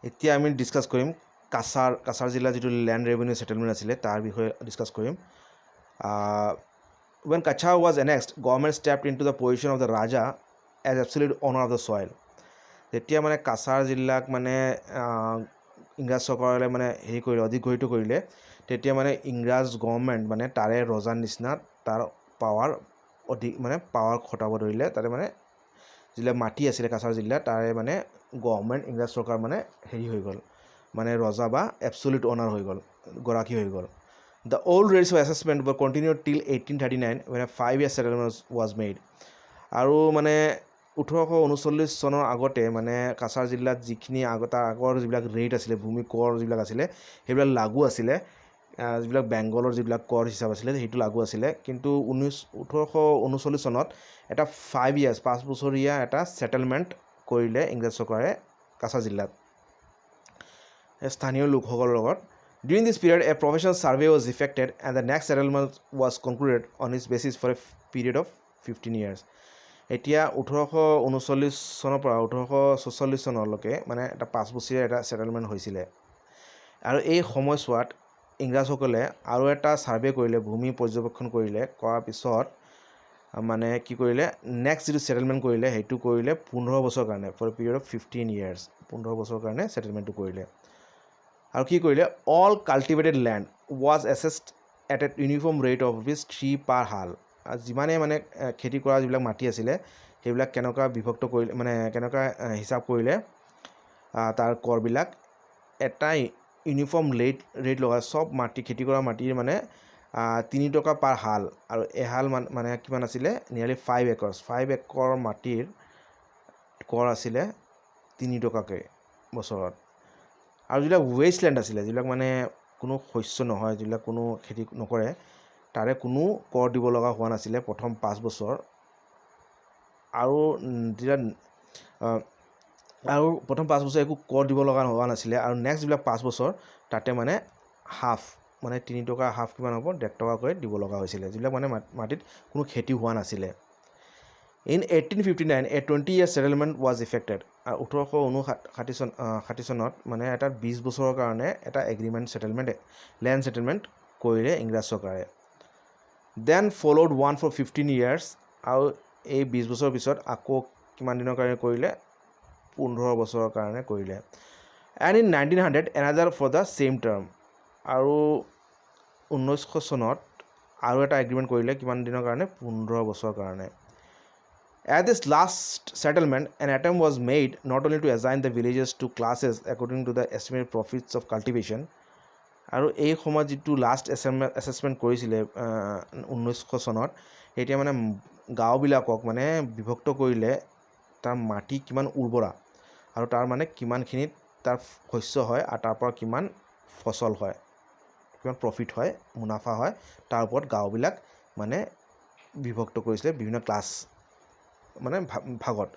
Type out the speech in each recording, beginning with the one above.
এতিয়া আমি ডিছকাছ কৰিম কাছাৰ জিলাৰ যিটো লেণ্ড ৰেভিনিউ সেটেলমেণ্ট আছিলে তাৰ বিষয়ে ডিছকাছ কৰিম। When Kachha was annexed, government stepped into the position of the Raja as absolute owner of the soil. যেতিয়া মানে কাছাৰ জিলাক মানে ইংৰাজ চৰকাৰে মানে হেৰি কৰিলে, অধিগ্ৰহিত কৰিলে, তেতিয়া মানে ইংৰাজ গভৰ্ণমেণ্ট মানে তাৰে ৰজাৰ নিচিনা তাৰ পাৱাৰ পাৱাৰ খটাব ধৰিলে। তাৰে মানে যিবিলাক মাটি আছিলে কাছাৰ জিলাত তাৰে মানে গভৰ্ণমেণ্ট ইংৰাজ চৰকাৰ মানে হেৰি হৈ গ'ল, মানে ৰজা বা এবছলিউট অনাৰ হৈ গ'ল, গৰাকী হৈ গ'ল। The old rates of assessment were continued till 1839 when a 5-year settlement was made. আৰু মানে 1839 চনৰ আগতে মানে কাছাৰ জিলাত যিখিনি তাৰ আগৰ যিবিলাক ৰেট আছিলে, ভূমি কৰ যিবিলাক আছিলে সেইবিলাক লাগু আছিলে। যিবিলাক বেংগলৰ যিবিলাক কৰ হিচাপ আছিলে সেইটো লাগু আছিলে। কিন্তু 1839 চনত এটা 5 years 5 বছৰীয়া এটা সেটেলমেণ্ট কৰিলে ইংৰাজ চৰকাৰে কাছাৰ জিলাত স্থানীয় লোকসকলৰ লগত। During this period, a professional survey was effected and the next settlement was concluded on its basis for a period of 15 years. এতিয়া 1839 চনৰ পৰা 1844 চনলৈকে মানে এটা 5 বছৰীয়া এটা সেটেলমেণ্ট হৈছিলে। আৰু এই সময়ছোৱাত ইংৰাজসকলে আৰু এটা ছাৰ্ভে কৰিলে, ভূমি পৰ্যবেক্ষণ কৰিলে, কৰাৰ পিছত মানে কি কৰিলে, নেক্সট যিটো সেটেলমেণ্ট কৰিলে সেইটো কৰিলে 15 বছৰৰ কাৰণে, for a period of 15 years, 15 বছৰৰ কাৰণে সেটেলমেণ্টটো কৰিলে। আৰু কি কৰিলে, all cultivated land was assessed at a uniform rate of ₹3 per হাল। যিমানে মানে খেতি কৰা যিবিলাক মাটি আছিলে সেইবিলাক কেনেকুৱা বিভক্ত কৰিলে, মানে কেনেকুৱা হিচাপ কৰিলে তাৰ কৰবিলাক এটা ইউনিফৰ্ম ৰেট লগাই চব মাটি, খেতি কৰা মাটিৰ মানে ₹3 per হাল। আৰু এহাল মানে কিমান আছিলে, নিয়াৰলি 5 acres, 5 একৰ মাটিৰ কৰ আছিলে ₹3কৈ বছৰত। আৰু যিবিলাক ৱেষ্টলেণ্ড আছিলে, যিবিলাক মানে কোনো শস্য নহয়, যিবিলাক কোনো খেতি নকৰে, তাৰে কোনো কৰ দিব লগা হোৱা নাছিলে প্ৰথম 5 বছৰ। আৰু প্ৰথম 5 বছৰ একো কৰ দিব লগা হোৱা নাছিলে। আৰু নেক্সট যিবিলাক 5 বছৰ তাতে মানে হাফ, মানে ₹3 হাফ কিমান হ'ব, ₹1.5কৈ দিব লগা হৈছিলে, যিবিলাক মানে মাটিত কোনো খেতি হোৱা নাছিলে। In 1859, a 20-year settlement was effected. 1859 চনত মানে এটা 20 বছৰৰ কাৰণে এটা এগ্ৰিমেণ্ট লেণ্ড সেটেলমেণ্ট কৰিলে ইংৰাজ চৰকাৰে। Then followed one for 15 years. আৰু এই 20 বছৰৰ পিছত আকৌ কিমান দিনৰ কাৰণে কৰিলে, 15 বছৰৰ কাৰণে কৰিলে। And in 1900 another for the same term. আৰু 1900 চনত আৰু এটা এগ্ৰিমেণ্ট কৰিলে, কিমান দিনৰ কাৰণে, 15 বছৰৰ কাৰণে। At this last settlement, an attempt was made not only to assign the villages to classes according to the estimated profits of cultivation. আৰু এই সময়ত যিটো লাষ্ট এছেছমেণ্ট কৰিছিলে 1900 চনত, এতিয়া মানে গাঁওবিলাকক মানে বিভক্ত কৰিলে তাৰ মাটি কিমান উৰ্বৰা আৰু তাৰ মানে কিমানখিনিত তাৰ শস্য হয় আৰু তাৰ পৰা কিমান ফচল হয়, কিমান প্ৰফিট হয়, মুনাফা হয়, তাৰ ওপৰত গাঁওবিলাক মানে বিভক্ত কৰিছিলে বিভিন্ন ক্লাছ মানে ভাগত।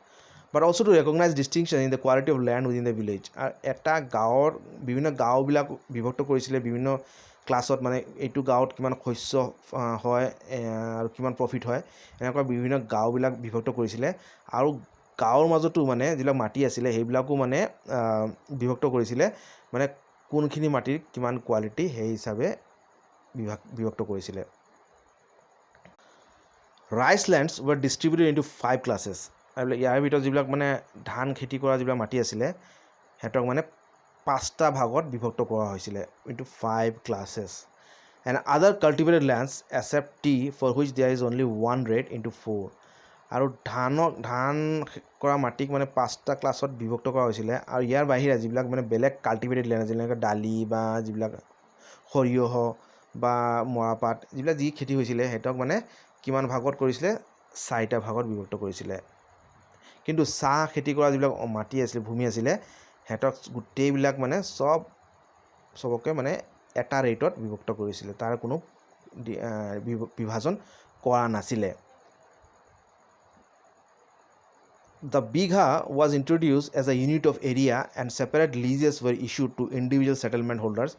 But also to recognize distinction in the quality of land within the village. আৰু এটা গাঁৱৰ বিভিন্ন গাঁওবিলাক বিভক্ত কৰিছিলে বিভিন্ন ক্লাছত, মানে এইটো গাঁৱত কিমান শস্য হয় আৰু কিমান প্ৰফিট হয়, এনেকুৱা বিভিন্ন গাঁওবিলাক বিভক্ত কৰিছিলে। আৰু গাঁৱৰ মাজতো মানে যিবিলাক মাটি আছিলে সেইবিলাকো মানে বিভক্ত কৰিছিলে, মানে কোনখিনি মাটিৰ কিমান কোৱালিটি সেই হিচাপে বিভক্ত কৰিছিলে। Rice lands were distributed into 5 classes. আৰু ইয়াৰ ভিতৰত যিবিলাক মানে ধান খেতি কৰা যিবিলাক মাটি আছিলে সিহঁতক মানে 5টা ভাগত বিভক্ত কৰা হৈছিলে, into 5 classes. And other cultivated lands except tea, for which there is only one rate, into 4. আৰু ধান কৰা মাটিক মানে 5টা ক্লাছত বিভক্ত কৰা হৈছিলে। আৰু ইয়াৰ বাহিৰে যিবিলাক মানে বেলেগ কাল্টিভেটেড লেণ্ড, যেনেকৈ দালি বা যিবিলাক সৰিয়হ বা মৰাপাট, যিবিলাক যি খেতি হৈছিলে সিহঁতক মানে কিমান ভাগত কৰিছিলে, 4টা ভাগত বিভক্ত কৰিছিলে। কিন্তু চাহ খেতি কৰা যিবিলাক মাটি আছিলে, ভূমি আছিলে, সিহঁতক গোটেইবিলাক মানে চবকে মানে এটা ৰেটত বিভক্ত কৰিছিলে, তাৰ কোনো বিভাজন কৰা নাছিলে। The bigha was introduced as a unit of area and separate leases were issued to individual settlement holders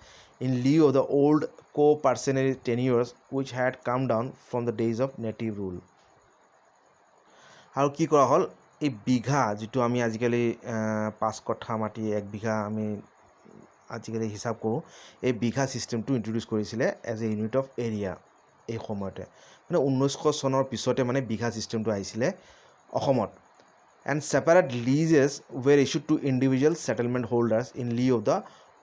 in lieu of the old co-parcenary tenures which had come down from the days of native rule. আৰু কি কৰা হ'ল, এই বিঘা যিটো আমি আজিকালি 5 কঠা মাটি 1 বিঘা আমি আজিকালি হিচাপ কৰোঁ এই বিঘা চিষ্টেমটো ইন্ট্ৰডিউচ কৰিছিলে as a unit of area এই সময়তে মানে 1900 চনৰ পিছতে মানে বিঘা চিষ্টেমটো আহিছিলে অসমত and separate leases were issued to individual settlement holders in lieu of the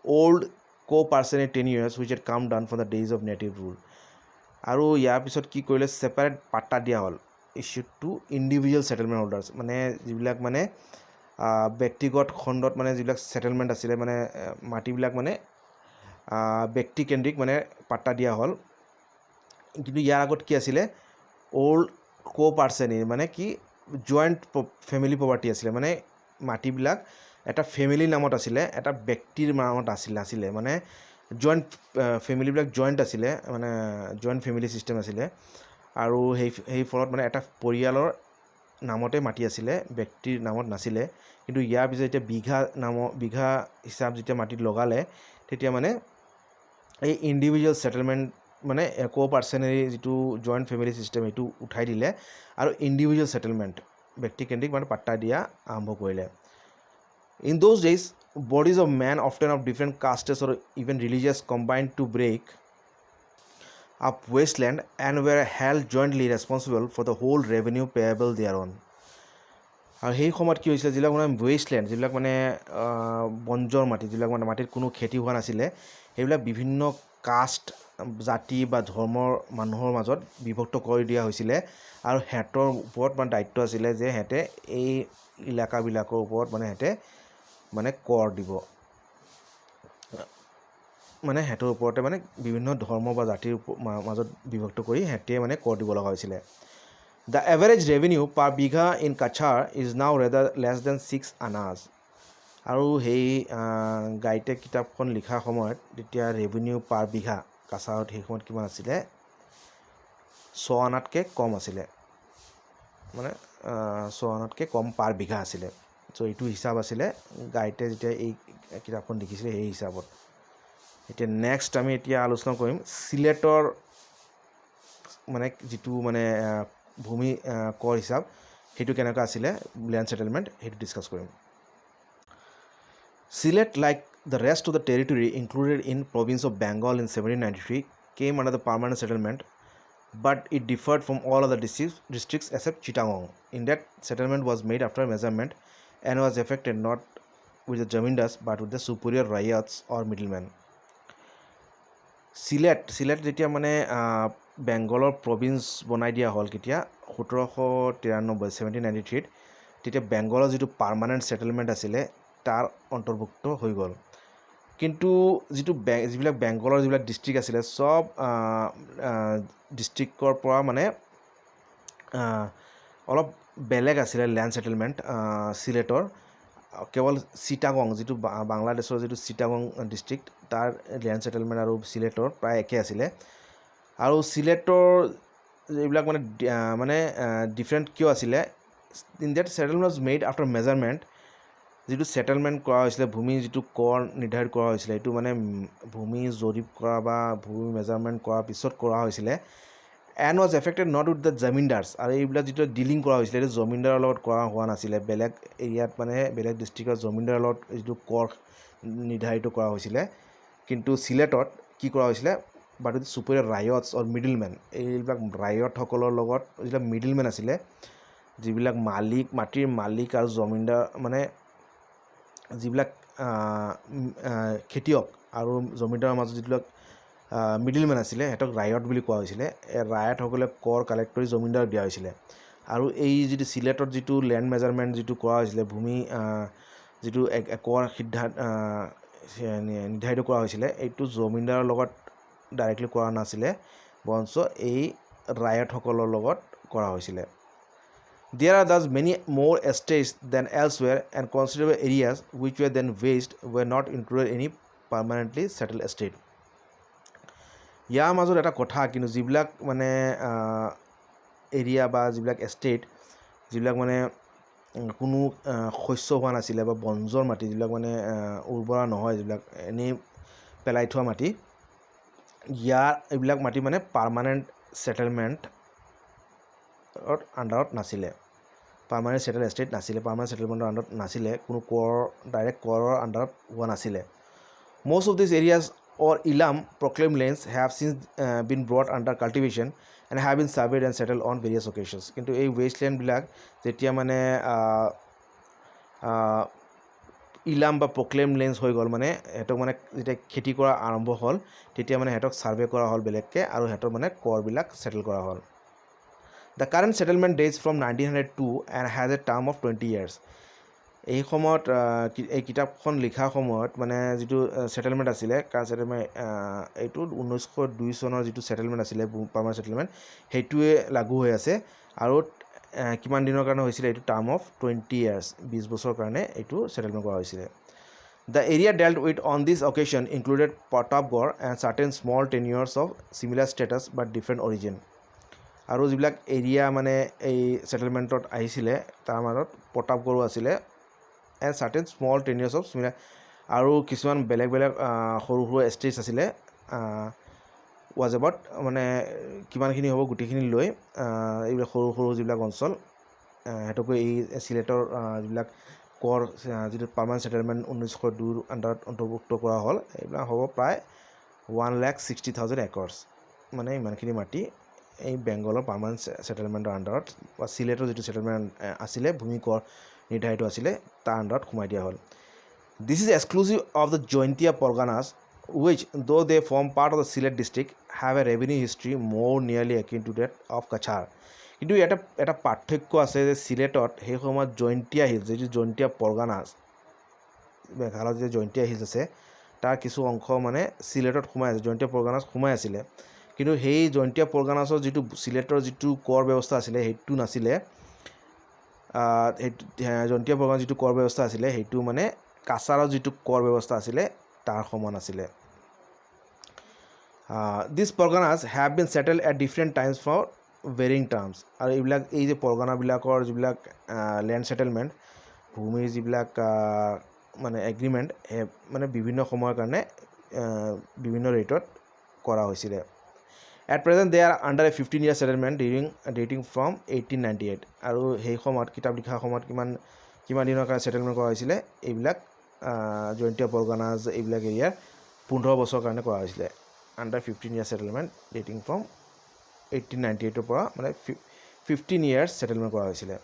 old co-personate tenures which had come down from the days of native rule আৰু ইয়াৰ পিছত কি কৰিলে সেপাৰেট পাট্টা দিয়া হ'ল issued to individual settlement holders মানে যিবিলাক মানে ব্যক্তিগত খণ্ডত মানে যিবিলাক সেটেলমেন্ট আছিল মানে মাটিবিলাক মানে ব্যক্তিকেন্দ্ৰিক মানে পাট্টা দিয়া হ'ল কিন্তু ইয়াৰ আগত কি আছিল ওল্ড co-personate মানে কি জয়েন্ট ফ্যামিলি প্ৰপাৰ্টি আছিল মানে মাটিবিলাক এটা ফ্যামিলিৰ নামত আছিল এটা ব্যক্তিৰ নামত আছিল মানে জয়েন্ট ফ্যামিলিবিলাক জয়েন্ট আছিল মানে জয়েন্ট ফ্যামিলি সিস্টেম আছিল আৰু সেই ফলত মানে এটা পৰিয়ালৰ নামতে মাটি আছিল ব্যক্তিৰ নামত নাছিল কিন্তু ইয়াৰ পিছত যেতিয়া বিঘা হিচাপ যেতিয়া মাটিত লগালে তেতিয়া মানে এই ইন্ডিভিজুৱেল সেটেলমেন্ট মানে co-personate যিটো জয়েন্ট ফ্যামিলি সিস্টেম এটো উঠাই দিলে আৰু ইন্ডিভিজুৱেল সেটেলমেন্ট ব্যক্তিকেন্দ্ৰিক মানে পাট্টা দিয়া আৰম্ভ কৰিলে in those days bodies of men often of different castes or even religious combined to break up wasteland and were held jointly responsible for the whole revenue payable thereon আৰু সেই সময়ত কি হৈছিল যিবিলাক মানে ওয়েষ্টল্যান্ড যিবিলাক মানে বঞ্জৰ মাটি যিবিলাক মানে মাটিত কোনো খেতি হোৱা নাছিলে সেইবিলাক বিভিন্ন কাষ্ট জাতি বা ধৰ্মৰ মানুহৰ মাজত বিভক্ত কৰি দিয়া হৈছিল আৰু হেতৰ ওপৰত মানে দায়িত্ব আছিল যে হেতে এই ইলাকাবিলাকৰ ওপৰত মানে হেতে মানে কৰ দিব মানে হেতৰ ওপৰতে মানে বিভিন্ন ধৰ্ম বা জাতিৰ মাজত বিভক্ত কৰি হেতে মানে কৰ দিব লগা হৈছিল The average revenue per bigha in Kachar is now rather less than 6 anas. আৰু সেই গাইতে কিতাপখন লিখাৰ সময়ত তেতিয়া ৰেভিনিউ পাৰ বিঘা কাছাৰত সেই সময়ত কিমান আছিলে 6 আনাতকৈ কম আছিলে মানে 6 আনাতকৈ কম পাৰ বিঘা আছিলে সো এইটো হিচাপ আছিলে গাইতে যেতিয়া এই কিতাপখন লিখিছিলে সেই হিচাপত এতিয়া নেক্সট আমি এতিয়া আলোচনা কৰিম সিলেটৰ মানে যিটো মানে ভূমি কৰ হিচাপ হেতু কেনেকা আছিলে ল্যান্ড সেটেলমেন্ট হেতু ডিসকাস কৰিম Sylhet like the rest of the territory included in province of Bengal in 1793 came under the permanent settlement but it differed from all other districts except Chittagong in that settlement was made after measurement and was affected not with the zamindars but with the superior ryots or middlemen Sylhet যেতিয়া মানে বেংগলৰ province বনাই দিয়া হ'ল কেতিয়া 1793 তেতিয়া বেংগলৰ যিটো পাৰ্মানেন্ট সেটেলমেন্ট আছিল তাৰ অন্তৰ্ভুক্ত হৈ গ'ল কিন্তু যিবিলাক বেংগলৰ যিবিলাক ডিস্ট্ৰিক্ট আছিল সব ডিস্ট্ৰিক্টৰ পৰা মানে অলপ বেলেগ আছিল ল্যান্ড সেটেলমেন্ট সিলেটৰ কেৱল চিটাগং যিটো বাংলাদেশৰ যিটো চিটাগং ডিস্ট্ৰিক্ট তাৰ ল্যান্ড সেটেলমেন্ট আৰু সিলেটৰ প্ৰায় একে আছিল আৰু সিলেটৰ এইবিলাক মানে ডিফাৰেন্ট কিয় আছিল in that settlement was made after measurement যিটো সেটেলমেন্ট কৰা হৈছিল ভূমি যিটো কৰ নিৰ্ধাৰিত কৰা হৈছিল এটো মানে ভূমি জৰীপ কৰা বা ভূমি মেজাৰমেন্ট কৰাৰ পিছত কৰা হৈছিল and was affected not with the zamindars আৰু এইবিলাক যিটো ডিলিং কৰা হৈছিল এটো জমিন্দাৰৰ লগত কৰা হোৱা নাছিল বেলেগ এৰিয়াত মানে বেলেগ ডিস্ট্ৰিক্টৰ জমিন্দাৰৰ লগত যিটো কৰ নিৰ্ধাৰিত কৰা হৈছিল কিন্তু সিলেটত কি কৰা হৈছিল but with superior ryots or middlemen এইবিলাক ৰায়ত সকলৰ লগত যিবিলাক মিডলম্যান আছিল যিবিলাক মাটিৰ মালিক আৰু জমিন্দাৰ মানে যিবিলাক খেতিয়ক আৰু জমিদাৰৰ মাজত যিবিলাক মিডলম্যান আছিল হেতক ৰায়ত বুলি কোৱা হৈছিল ৰায়ত সকলে কৰ কালেক্ট কৰি জমিদাৰক দিয়া হৈছিল আৰু এই যিটো সিলেটৰ যিটো ল্যান্ড মেজাৰমেন্ট যিটো কৰা হৈছিল ভূমি যিটো কৰ সিদ্ধান্ত নিৰ্ধাৰিত কৰা হৈছিল এইটো জমিদাৰৰ লগত ডাইৰেক্টলি কৰা নাছিল বৰঞ্চ এই ৰায়ত সকলৰ লগত কৰা হৈছিল There are thus many more estates than elsewhere and considerable areas which were then waste were not included in any permanently settled estate. ইয়াৰ মাজত এটা কথা কিন্তু যিবিলাক মানে এৰিয়া বা যিবিলাক এষ্টেট যিবিলাক মানে কোনো শস্য হোৱা নাছিল বা বঞ্জৰ মাটি যিবিলাক মানে উৰ্বৰা নহয় যিবিলাক এনে পেলাই থোৱা মাটি ইয়াৰ এইবিলাক মাটি মানে পাৰ্মানেন্ট সেটেলমেন্ট আন্ডাৰত নাছিলে পাৰ্মানেণ্ট ছেটেল এষ্টেট নাছিলে, পাৰ্মানেণ্ট ছেটেলমেণ্টৰ আণ্ডাৰত নাছিলে, কোনো কৰ ডাইৰেক্ট কৰৰ আণ্ডাৰত হোৱা নাছিলে। Most of these areas or Elam proclaimed lands have since been brought under cultivation and have been surveyed and settled on various occasions. কিন্তু এই ৱেষ্টলেণ্ডবিলাক যেতিয়া মানে ইলাম বা প্ৰক্লেম লেন্স হৈ গ'ল, মানে সিহঁতক মানে যেতিয়া খেতি কৰা আৰম্ভ হ'ল তেতিয়া মানে সিহঁতক ছাৰ্ভে কৰা হ'ল বেলেগকৈ আৰু সিহঁতৰ মানে কৰবিলাক ছেটেল কৰা হ'ল। The current settlement that's from 1902 and has a term of 20 years. এই সময়ত এই কিতাপখন লিখাৰ সময়ত মানে যিটো ছেটেলমেণ্ট আছিলে, কাৰ ছেটেলমেণ্ট এইটো 1902 চনৰ যিটো ছেটেলমেণ্ট আছিলে পাৰ্মানেণ্ট ছেটেলমেণ্ট, সেইটোৱে লাগু হৈ আছে আৰু কিমান দিনৰ কাৰণে হৈছিলে, এইটো টাৰ্ম অফ 20 years, 20 বছৰৰ কাৰণে এইটো ছেটেলমেণ্ট কৰা হৈছিলে। The area dealt with on this occasion included Pratapgarh and certain small tenures of similar status but different origin. আৰু যিবিলাক এৰিয়া মানে এই ছেটেলমেণ্টত আহিছিলে তাৰ মাজত প্ৰতাপগড়ো আছিলে, and certain small tenures of similar, আৰু কিছুমান বেলেগ বেলেগ সৰু সৰু এষ্টেটছ আছিলে। ৱাজ এবাউট মানে কিমানখিনি হ'ব গোটেইখিনি লৈ এইবিলাক সৰু সৰু যিবিলাক অঞ্চল সিহঁতকো এই চিলেটৰ যিবিলাক কৰ যিটো পাৰ্মানেণ্ট ছেটেলমেণ্ট 1902 আণ্ডাৰত অন্তৰ্ভুক্ত কৰা হ'ল, এইবিলাক হ'ব প্ৰায় 1,60,000 একৰ্ছ, মানে ইমানখিনি মাটি এই বেংগলৰ পাৰ্মানেণ্ট ছেটেলমেণ্টৰ আণ্ডাৰত বা চিলেটৰ যিটো ছেটেলমেণ্ট আছিলে ভূমি কৰ নিৰ্ধাৰিত আছিলে তাৰ আণ্ডাৰত সোমাই দিয়া হ'ল। This is exclusive of the Jaintia Parganas which though they form part of the Sylhet district have a revenue history more nearly akin to that of Kachar. কিন্তু এটা পাৰ্থক্য আছে যে চিলেটত সেই সময়ত জয়ন্তীয়া হিলছ, যিটো জয়ন্তীয়া পৰগানাছ, মেঘালয়ত যে জয়ন্তীয়া হিলছ আছে তাৰ কিছু অংশ মানে চিলেটত সোমাই আছে, জয়ন্তীয়া পৰগানাছ সোমাই আছিলে। কিন্তু সেই জয়ন্তীয়া পৰগানাছৰ যিটো চিলেটৰ যিটো কৰ ব্যৱস্থা আছিলে সেইটো নাছিলে, জয়ন্তীয়া পৰগানাছৰ যিটো কৰ ব্যৱস্থা আছিলে সেইটো মানে কাছাৰৰ যিটো কৰ ব্যৱস্থা আছিলে তাৰ সমান আছিলে। This Parganas have been settled at different times for varying terms. আৰু এইবিলাক এই যে পৰগানাবিলাকৰ যিবিলাক লেণ্ড ছেটেলমেণ্ট, ভূমিৰ যিবিলাক মানে এগ্ৰিমেণ্ট, মানে বিভিন্ন সময়ৰ কাৰণে বিভিন্ন ৰেটত কৰা হৈছিলে। At present they are under a 15 year settlement dating from 1898। আৰু সেই সময়ত কিতাপ লিখাৰ সময়ত কিমান দিনৰ কাৰণে ছেটেলমেণ্ট কৰা হৈছিলে, এইবিলাক জয়ন্তীয়া পৰগানাছ এইবিলাক এৰিয়াৰ 15 বছৰৰ কাৰণে কৰা হৈছিলে। Under 15 year settlement dating from 1898ৰ পৰা মানে 15 years ছেটেলমেণ্ট কৰা হৈছিলে।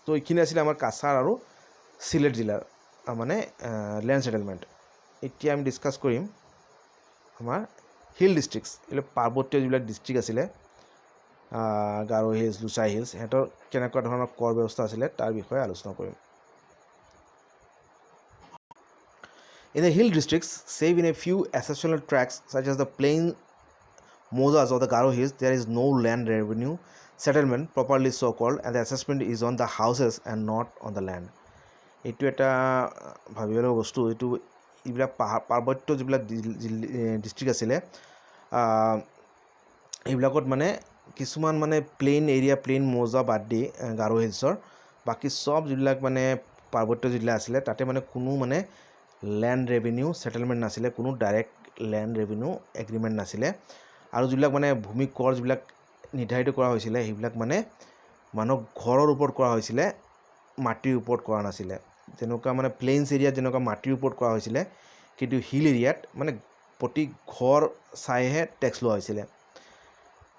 তো এইখিনি আছিলে আমাৰ কাছাৰ আৰু চিলেট জিলাৰ মানে লেণ্ড ছেটেলমেণ্ট। এতিয়া আমি ডিছকাছ কৰিম আমাৰ হিল ডিষ্ট্ৰিক্টছ, এইবিলাক পাৰ্বতীয় যিবিলাক ডিষ্ট্ৰিক্ট আছিলে, গাৰো হিলছ, লুচাই হিলছ, সিহঁতৰ কেনেকুৱা ধৰণৰ কৰ ব্যৱস্থা আছিলে তাৰ বিষয়ে আলোচনা কৰিম। In the hill districts, save in a few exceptional tracts such as the plain mozas of the Garo Hills, there is no land revenue settlement properly so called, and the assessment is on the houses and not on the land. এইটো এটা ভাবিবলগীয়া বস্তু। এইবিলাক পাৰ্বত্য যিবিলাক district আছিলে এইবিলাকত মানে কিছুমান মানে প্লেইন এৰিয়া, প্লেইন মৌজা বাদ দি গাৰো হিলছৰ বাকী চব যিবিলাক মানে পাৰ্বত্য জিলা আছিলে তাতে মানে কোনো মানে লেণ্ড ৰেভিনিউ ছেটেলমেণ্ট নাছিলে, কোনো ডাইৰেক্ট লেণ্ড ৰেভিনিউ এগ্ৰিমেণ্ট নাছিলে। আৰু যিবিলাক মানে ভূমি কৰ যিবিলাক নিৰ্ধাৰিত কৰা হৈছিলে সেইবিলাক মানে মানুহক ঘৰৰ ওপৰত কৰা হৈছিলে, মাটিৰ ওপৰত কৰা নাছিলে। যেনেকুৱা মানে প্লেইনছ এৰিয়াত যেনেকুৱা মাটিৰ ওপৰত কৰা হৈছিলে, কিন্তু হিল এৰিয়াত মানে প্ৰতি ঘৰ চাইহে টেক্স লোৱা হৈছিলে।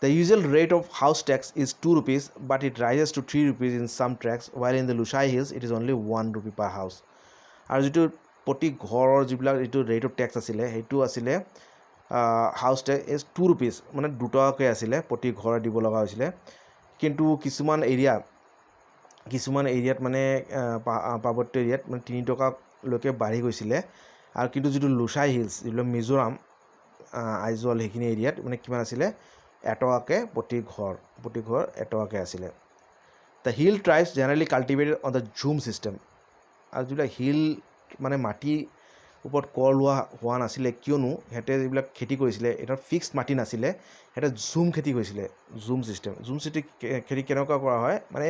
The usual rate of house tax is 2 rupees, but it rises to 3 rupees in some tracts, while in the Lushai Hills it is only 1 rupee per house. আৰু যিটো প্ৰতি ঘৰৰ যিবিলাক যিটো ৰেট অফ টেক্স আছিলে সেইটো আছিলে হাউচ টেক্স ইজ 2 rupees, মানে 2 টকাকৈ আছিলে প্ৰতি ঘৰে দিব লগা হৈছিলে। কিন্তু কিছুমান এৰিয়াত মানে পাৰ্বত্য এৰিয়াত মানে 3 টকালৈকে বাঢ়ি গৈছিলে। আৰু কিন্তু যিটো লুচাই হিলছ, যিবিলাক মিজোৰাম, আইজল, সেইখিনি এৰিয়াত মানে কিমান আছিলে, 1 টকাকৈ প্ৰতি ঘৰ 1 টকাকৈ আছিলে। The hill tribes generally cultivated on the jhum system. আৰু যিবিলাক হিল মানে মাটিৰ ওপৰত কৰ লোৱা হোৱা নাছিলে, কিয়নো সিহঁতে যিবিলাক খেতি কৰিছিলে এটা ফিক্সড মাটি নাছিলে, সিহঁতে ঝুম খেতি কৰিছিলে, ঝুম ছিষ্টেম। ঝুম খেতি কেনেকুৱা কৰা হয়, মানে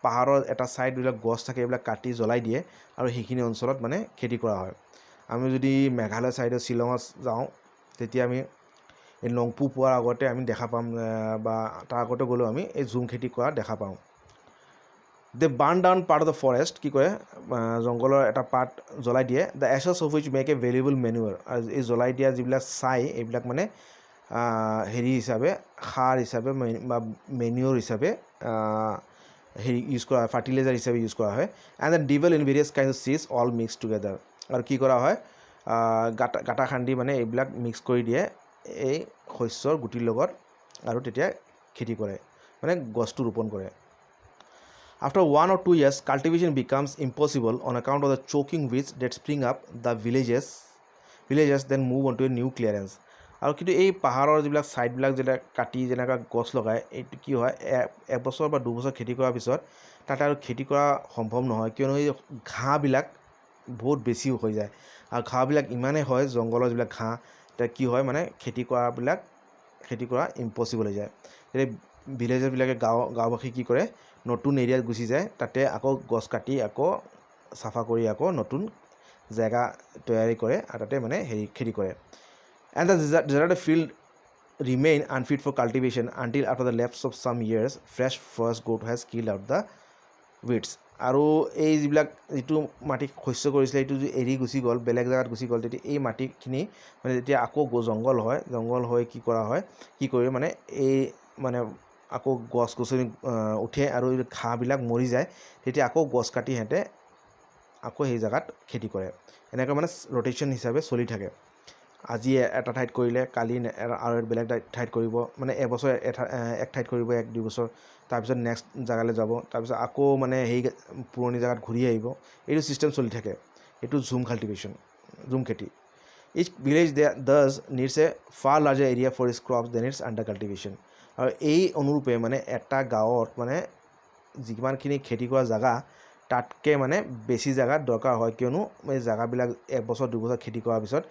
পাহাৰৰ এটা ছাইড যিবিলাক গছ থাকে এইবিলাক কাটি জ্বলাই দিয়ে আৰু সেইখিনি অঞ্চলত মানে খেতি কৰা হয়। আমি যদি মেঘালয় ছাইডত শ্বিলঙত যাওঁ তেতিয়া আমি এই নংপু পোৱাৰ আগতে আমি দেখা পাম, বা তাৰ আগতে গ'লেও আমি এই ঝুম খেতি কৰা দেখা পাওঁ। They burn down part of the forest, কি কৰে জংঘলৰ এটা পাৰ্ট জ্বলাই দিয়ে। The ashes of which make a valuable manure, আৰু এই জ্বলাই দিয়া যিবিলাক ছাই এইবিলাক মানে হেৰি হিচাপে সাৰ হিচাপে বা মেনিয়ৰ হিচাপে হেৰি ইউজ কৰা হয়, ফাৰ্টিলাইজাৰ হিচাপে ইউজ কৰা হয়। And then dibble in various kind of চিজ অল মিক্স টুগেডাৰ, আৰু কি কৰা হয় গাঁটা খান্দি মানে এইবিলাক মিক্স কৰি দিয়ে এই শস্যৰ গুটিৰ লগত, আৰু তেতিয়া খেতি কৰে, মানে গছটো ৰোপণ কৰে। After 1 or 2 years, cultivation becomes impossible on account of the choking weeds that spring up. The villagers then move on to a new clearance. আৰু কিন্তু এই পাহাৰৰ যিবিলাক ছাইডবিলাক যেতিয়া কাটি যেনেকুৱা গছ লগায়, এইটো কি হয় এবছৰ বা দুবছৰ খেতি কৰাৰ পিছত তাতে আৰু খেতি কৰা সম্ভৱ নহয়, কিয়নো এই ঘাঁহবিলাক বহুত বেছি হৈ যায়, আৰু ঘাঁহবিলাক ইমানেই হয় জংঘলৰ যিবিলাক ঘাঁহ, তেতিয়া কি হয় মানে খেতি কৰা ইম্পচিবল হৈ যায়। এতিয়া ভিলেজাৰবিলাকে গাঁওবাসী কি কৰে নতুন এৰিয়াত গুচি যায়, তাতে আকৌ গছ কাটি আকৌ চাফা কৰি আকৌ নতুন জেগা তৈয়াৰী কৰে, আৰু তাতে মানে খেতি কৰে। And the deserted field remain unfit for cultivation until after the lapse of some years fresh forest growth has killed out the weeds. আৰু এই যিবিলাক যিটো মাটি শস্য কৰিছিলে এইটো যদি এৰি গুচি গ'ল, বেলেগ জেগাত গুচি গ'ল, তেতিয়া এই মাটিখিনি মানে যেতিয়া আকৌ জংঘল হৈ কি কৰা হয়, কি কৰি মানে এই মানে আকৌ গছ গছনি উঠে আৰু ঘাঁহবিলাক মৰি যায়, তেতিয়া আকৌ গছ কাটি সিহঁতে আকৌ সেই জেগাত খেতি কৰে। এনেকৈ মানে ৰটেশ্যন হিচাপে চলি থাকে। আজি এটা ঠাইত কৰিলে কালি আৰু বেলেগ ঠাইত কৰিব, মানে এবছৰ এক ঠাইত কৰিব 1-2 বছৰ, তাৰপিছত নেক্সট জেগালৈ যাব, তাৰপিছত আকৌ মানে সেই পুৰণি জেগাত ঘূৰি আহিব, এইটো ছিষ্টেম চলি থাকে। এইটো ঝুম খেতি। Each village thus needs a far larger area for its crops than its under cultivation. আৰু এই অনুৰূপে মানে এটা গাঁৱত মানে যিমানখিনি খেতি কৰা জেগা তাতকৈ মানে বেছি জেগাত দৰকাৰ হয়, কিয়নো এই জেগাবিলাক 1-2 বছৰ খেতি কৰাৰ পিছত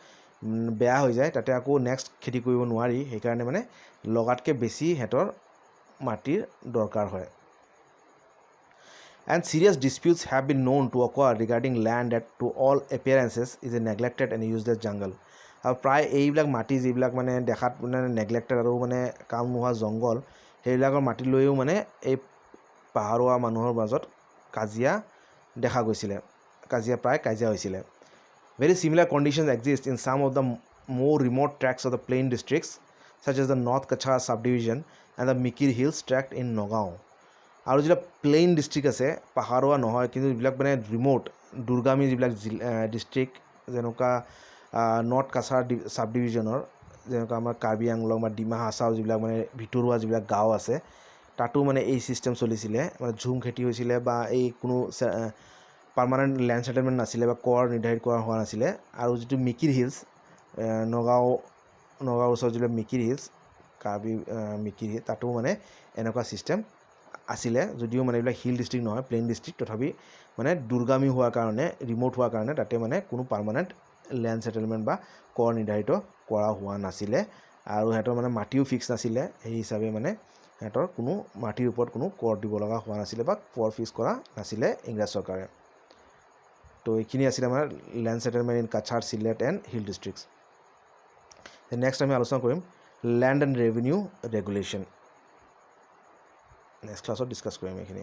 বেয়া হৈ যায়, তাতে আকৌ নেক্সট খেতি কৰিব নোৱাৰি, সেইকাৰণে মানে লগাতকৈ বেছি সিহঁতৰ মাটিৰ দৰকাৰ হয়। And serious disputes have been known to occur regarding land that to all appearances is a neglected and useless jungle. আৰু প্ৰায় এইবিলাক মাটি যিবিলাক মানে দেখাত মানে নেগলেক্টেড আৰু মানে কাম নোহোৱা জংঘল, সেইবিলাকৰ মাটি লৈও মানে এই পাহাৰুৱা মানুহৰ মাজত কাজিয়া হৈছিলে। Very similar conditions exist in some of the more remote tracts of the plain districts, such as the North Kachar subdivision and the Mikir Hills tract in Nagaon. আৰু যিবিলাক প্লেইন ডিষ্ট্ৰিক্ট আছে, পাহাৰুৱা নহয় কিন্তু যিবিলাক মানে ৰিম'ট দুৰ্গামী যিবিলাক district, যেনেকুৱা north Cachar sub ডিভিজনৰ, যেনেকুৱা আমাৰ কাৰ্বি আংলং বা ডিমা হাছাও যিবিলাক মানে ভিতৰুৱা যিবিলাক গাঁও আছে, তাতো মানে এই ছিষ্টেম চলিছিলে, মানে ঝুম খেতি হৈছিলে, বা এই কোনো পাৰ্মানেণ্ট লেণ্ড ছেটেলমেণ্ট নাছিলে বা কৰ নিৰ্ধাৰিত কৰা হোৱা নাছিলে। আৰু যিটো মিকিৰ হিলছ, নগাঁৱৰ ওচৰত যিবিলাক মিকিৰ হিলছ, কাৰ্বি মিকিৰ হিল, তাতো মানে এনেকুৱা ছিষ্টেম আছিলে, যদিও মানে এইবিলাক হিল ডিষ্ট্ৰিক্ট নহয়, প্লেইন ডিষ্ট্ৰিক্ট, তথাপি মানে দুৰ্গামী হোৱাৰ কাৰণে, ৰিম'ট হোৱাৰ কাৰণে তাতে মানে কোনো পাৰ্মানেণ্ট লেণ্ড ছেটেলমেণ্ট বা কৰ নিৰ্ধাৰিত কৰা হোৱা নাছিলে, আৰু সিহঁতৰ মানে মাটিও ফিক্স নাছিলে, সেই হিচাপে মানে সিহঁতৰ কোনো মাটিৰ ওপৰত কোনো কৰ দিব লগা হোৱা নাছিলে বা কৰ ফিক্স কৰা নাছিলে ইংৰাজ চৰকাৰে। তো এইখিনি আছিলে আমাৰ land settlement in Cachar, Sylhet and hill districts. Next আমি আলোচনা কৰিম land and revenue regulation. Next ক্লাছত ডিছকাছ কৰিম এইখিনি।